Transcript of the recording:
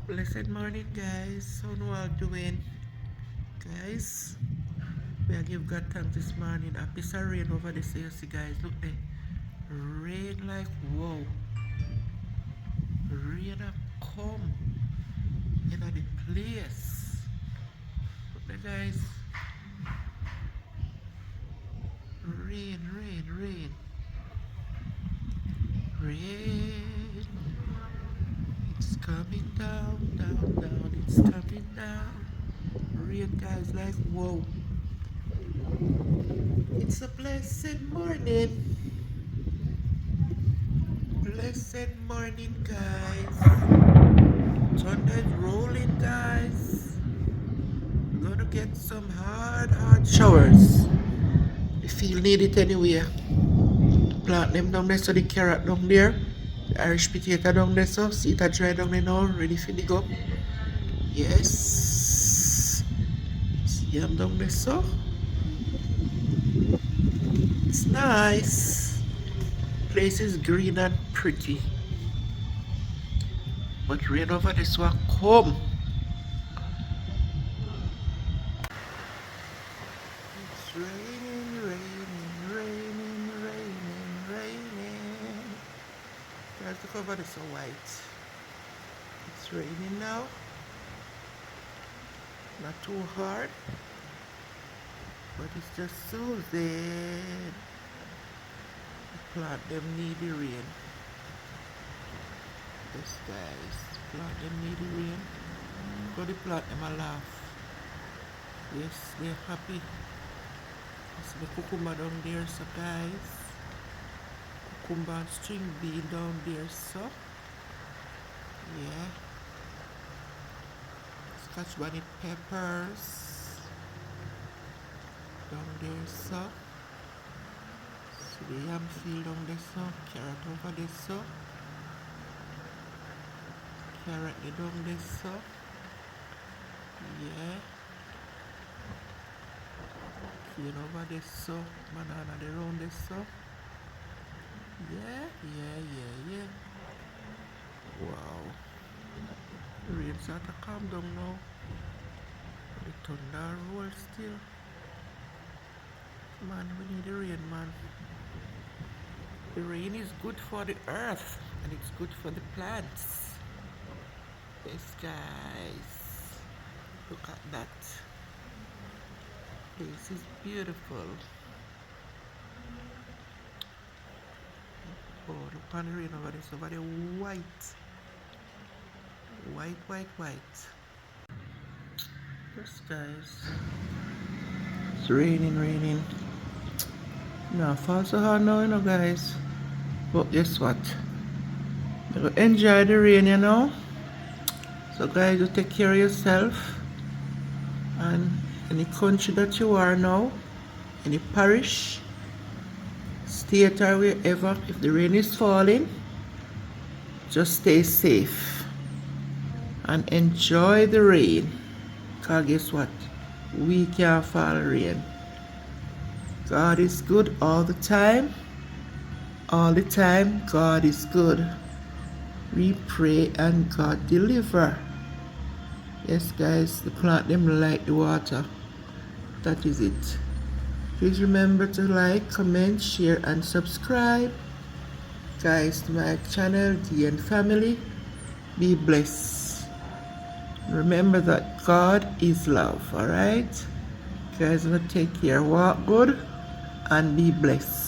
Blessed morning, guys. How you all doing? Guys, we are give God thanks this morning. A piece of rain over the sea, you see, guys. Look there. Rain like whoa. Rain have come in the place. Look there, guys. Rain, rain, rain. Rain. It's coming down, down, down. It's coming down. Rain, guys, like whoa. It's a blessed morning. Blessed morning, guys. Thunder is rolling, guys. We're gonna get some hard showers. The field need it anyway. Plant them down there, so the carrot down there, the Irish potato down there, so see it a dry down there now, ready for dig up. Yes. See them down there, so it's nice. Place is green and pretty. But rain over this one come. It's raining, raining, raining, raining, raining. Guys, the cover is so white. It's raining now. Not too hard, but it's just soothing. The plant them need the rain. Yes, guys, plant them need the rain. Go the plant them a laugh. Yes, they're happy. See the cucumber down there, so guys. Cucumber and string bean down there, so. Yeah. Scotch bonnet peppers down there, so. See the yam field down there, so. Carrot over there, so. Carrot down there, so. Yeah. Cane over there, so. Banana there round there, so. Yeah. Wow. The rain start to calm down now. The thunder roll still. Man, we need the rain, man. The rain is good for the earth and it's good for the plants. Yes, guys. Look at that. This is beautiful. Oh, look on the rain over there. It's over there white. White. Yes, guys. It's raining. No, fall so hard now, guys. But guess what? You enjoy the rain, So, guys, you take care of yourself. And any country that you are now, any parish, state or wherever, if the rain is falling, just stay safe and enjoy the rain. Because guess what? We can't fall rain. God is good all the time. All the time, God is good. We pray and God deliver. Yes, guys, the plant them like the water. That is it. Please remember to like, comment, share, and subscribe. Guys, to my channel, DN Family. Be blessed. Remember that God is love, alright? Guys, take care, walk good, and be blessed.